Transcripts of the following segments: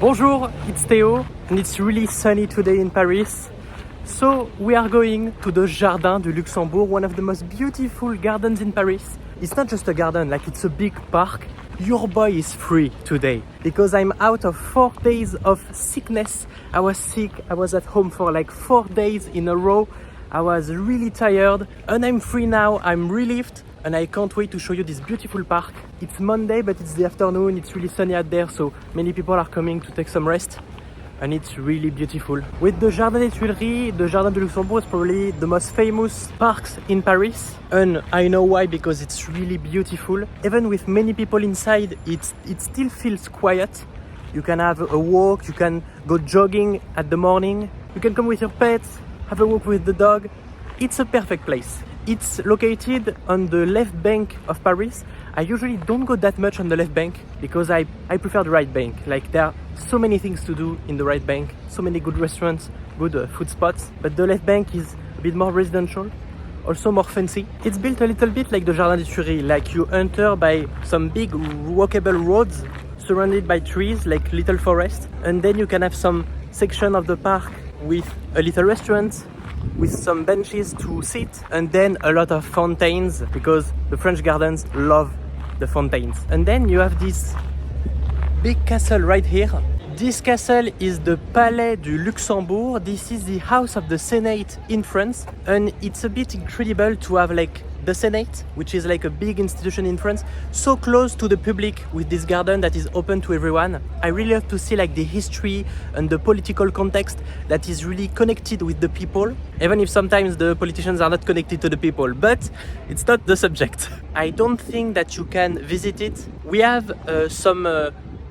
Bonjour, it's Théo and it's really sunny today in Paris. So we are going to the Jardin du Luxembourg, one of the most beautiful gardens in Paris. It's not just a garden, like it's a big park. Your boy is free today because I'm out of 4 days of sickness. I was sick, I was at home for like 4 days in a row. I was really tired and I'm free now, I'm relieved. And I can't wait to show you this beautiful park. It's Monday, but it's the afternoon, it's really sunny out there, so many people are coming to take some rest. And it's really beautiful. With the Jardin des Tuileries, the Jardin du Luxembourg is probably the most famous parks in Paris. And I know why, because it's really beautiful. Even with many people inside, it still feels quiet. You can have a walk, you can go jogging at the morning. You can come with your pets, have a walk with the dog. It's a perfect place. It's located on the left bank of Paris. I usually don't go that much on the left bank because I prefer the right bank. Like there are so many things to do in the right bank, so many good restaurants, good food spots. But the left bank is a bit more residential, also more fancy. It's built a little bit like the Jardin des Tuileries, like you enter by some big walkable roads surrounded by trees, like little forest. And then you can have some section of the park with a little restaurant, with some benches to sit, and then a lot of fountains because the French gardens love the fountains. And then you have this big castle right here. This castle is the Palais du Luxembourg. This is the house of the Senate in France, and it's a bit incredible to have like the Senate, which is like a big institution in France, so close to the public with this garden that is open to everyone. I really love to see like the history and the political context that is really connected with the people, even if sometimes the politicians are not connected to the people, but it's not the subject. I don't think that you can visit it. We have some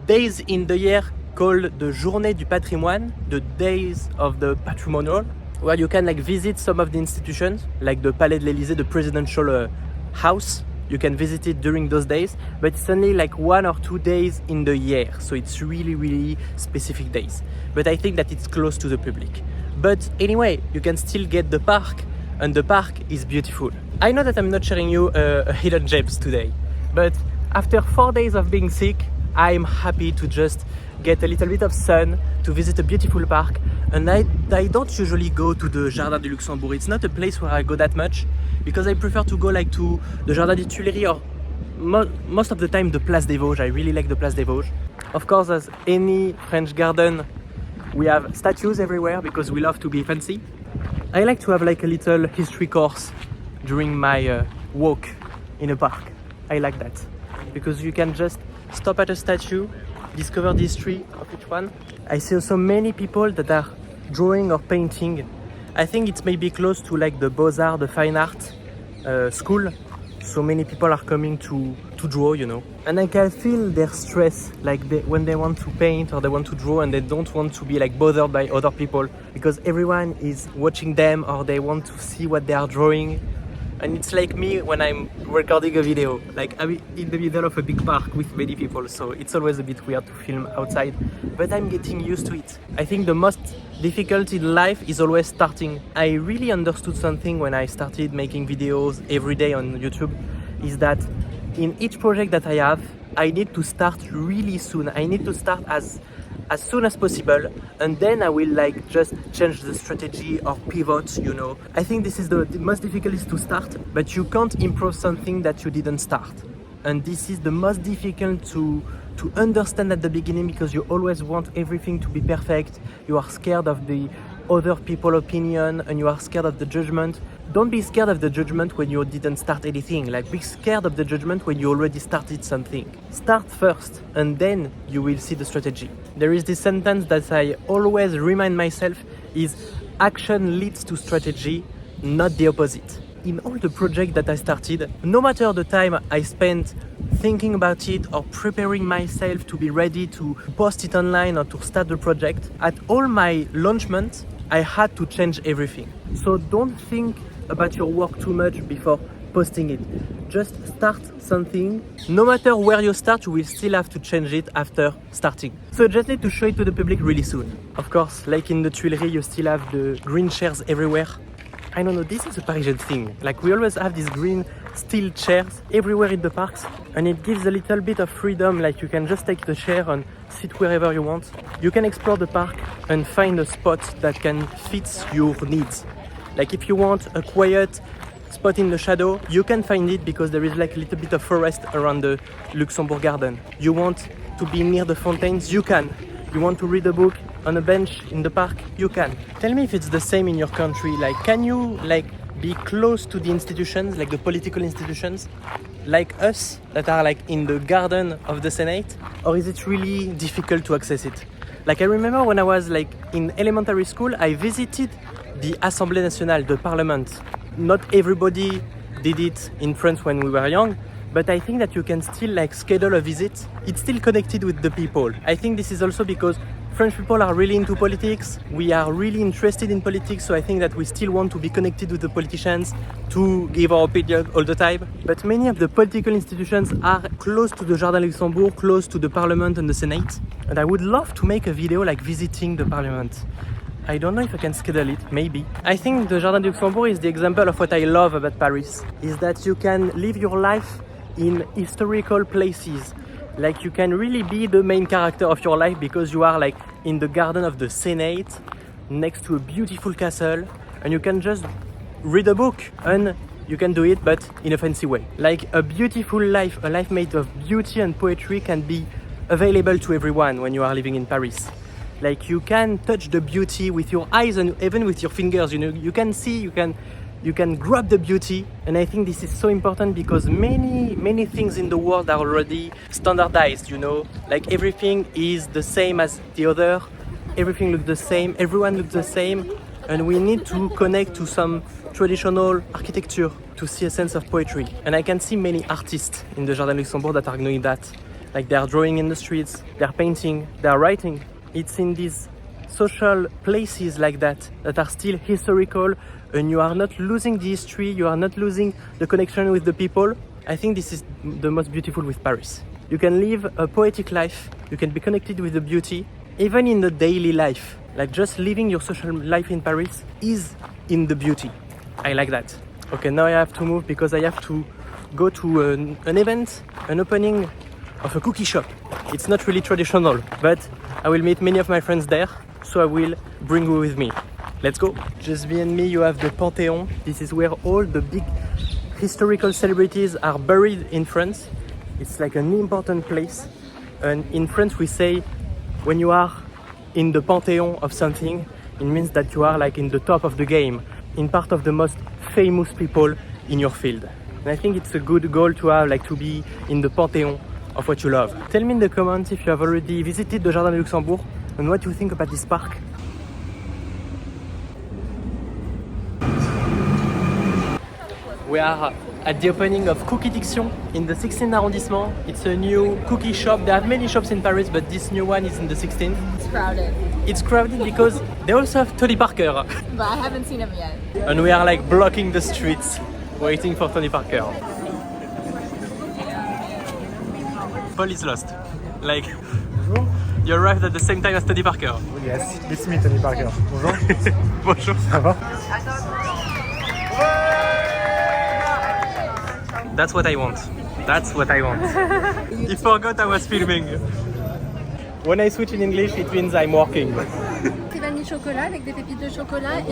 days in the year called the Journée du Patrimoine, the days of the patrimonial, where you can like visit some of the institutions, like the Palais de l'Élysée, the presidential house. You can visit it during those days, but it's only like 1 or 2 days in the year, so it's really specific days. But I think that it's close to the public. But anyway, you can still get the park, and the park is beautiful. I know that I'm not sharing you a hidden gems today, but after 4 days of being sick, I'm happy to just get a little bit of sun, to visit a beautiful park. And I don't usually go to the Jardin du Luxembourg. It's not a place where I go that much because I prefer to go like to the Jardin des Tuileries or most of the time the Place des Vosges. I really like the Place des Vosges. Of course, as any French garden, we have statues everywhere because we love to be fancy. I like to have like a little history course during my walk in a park. I like that because you can just stop at a statue, discover the history of each one. I see also many people that are drawing or painting. I think it's maybe close to like the Beaux-Arts, the fine art school. So many people are coming to draw, you know. And I can feel their stress, like when they want to paint or they want to draw and they don't want to be like bothered by other people because everyone is watching them or they want to see what they are drawing. And it's like me when I'm recording a video, like I'm in the middle of a big park with many people, so it's always a bit weird to film outside, but I'm getting used to it. I think the most difficult in life is always starting. I really understood something when I started making videos every day on YouTube, is that in each project that I have, I need to start really soon. I need to start as soon as possible, and then I will like just change the strategy or pivot, you know. I think this is the most difficult is to start, but you can't improve something that you didn't start. And this is the most difficult to understand at the beginning because you always want everything to be perfect. You are scared of the other people's opinion and you are scared of the judgment. Don't be scared of the judgment when you didn't start anything. Like be scared of the judgment when you already started something. Start first and then you will see the strategy. There is this sentence that I always remind myself is action leads to strategy, not the opposite. In all the projects that I started, no matter the time I spent thinking about it or preparing myself to be ready to post it online or to start the project, at all my launchments, I had to change everything. So don't think about your work too much before posting it. Just start something. No matter where you start, you will still have to change it after starting. So just need to show it to the public really soon. Of course, like in the Tuileries, you still have the green chairs everywhere. I don't know, this is a Parisian thing. Like we always have these green steel chairs everywhere in the parks, and it gives a little bit of freedom, like you can just take the chair and sit wherever you want. You can explore the park and find a spot that can fit your needs. Like if you want a quiet spot in the shadow, you can find it because there is like a little bit of forest around the Luxembourg garden. You want to be near the fountains, you can. You want to read a book on a bench in the park, you can. Tell me if it's the same in your country. Like, can you like be close to the institutions, like the political institutions, like us that are like in the garden of the Senate, or is it really difficult to access it? Like I remember when I was like in elementary school, I visited the Assemblée Nationale, the parliament. Not everybody did it in France when we were young, but I think that you can still like schedule a visit. It's still connected with the people. I think this is also because French people are really into politics. We are really interested in politics, so I think that we still want to be connected with the politicians to give our opinion all the time. But many of the political institutions are close to the Jardin du Luxembourg, close to the parliament and the Senate. And I would love to make a video like visiting the parliament. I don't know if I can schedule it, maybe. I think the Jardin du Luxembourg is the example of what I love about Paris, is that you can live your life in historical places. Like you can really be the main character of your life because you are like in the garden of the Senate, next to a beautiful castle, and you can just read a book and you can do it, but in a fancy way. Like a beautiful life, a life made of beauty and poetry can be available to everyone when you are living in Paris. Like you can touch the beauty with your eyes and even with your fingers, you know, you can see, you can grab the beauty. And I think this is so important because many things in the world are already standardized, you know, like everything is the same as the other, everything looks the same, everyone looks the same, and we need to connect to some traditional architecture to see a sense of poetry. And I can see many artists in the Jardin du Luxembourg that are doing that. Like they are drawing in the streets, they are painting, they are writing. It's in these social places like that are still historical, and you are not losing the history, you are not losing the connection with the people. I think this is the most beautiful with Paris. You can live a poetic life, you can be connected with the beauty, even in the daily life. Like just living your social life in Paris is in the beauty. I like that. Okay, now I have to move because I have to go to an event, an opening of a cookie shop. It's not really traditional, but I will meet many of my friends there, so I will bring you with me. Let's go. Just behind me you have the Panthéon. This is where all the big historical celebrities are buried in France. It's like an important place. And in France we say when you are in the Panthéon of something, it means that you are like in the top of the game, in part of the most famous people in your field. And I think it's a good goal to have, like to be in the Panthéon of what you love. Tell me in the comments if you have already visited the Jardin du Luxembourg and what you think about this park. We are at the opening of Cookie Diction in the 16th arrondissement. It's a new cookie shop. They have many shops in Paris, but this new one is in the 16th. It's crowded. It's crowded because they also have Tony Parker. But I haven't seen him yet. And we are like blocking the streets waiting for Tony Parker. Paul is lost. Like, Bonjour. you arrived at the same time as Tony Parker. Yes, it's me, Tony Parker. Bonjour. Bonjour. Ça va? That's what I want. That's what I want. He forgot I was filming. When I switch in English, it means I'm working. C'est vanille chocolat avec des pépites de chocolat.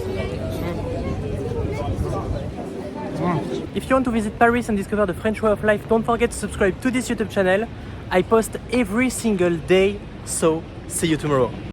If you want to visit Paris and discover the French way of life, don't forget to subscribe to this YouTube channel. I post every single day, so see you tomorrow.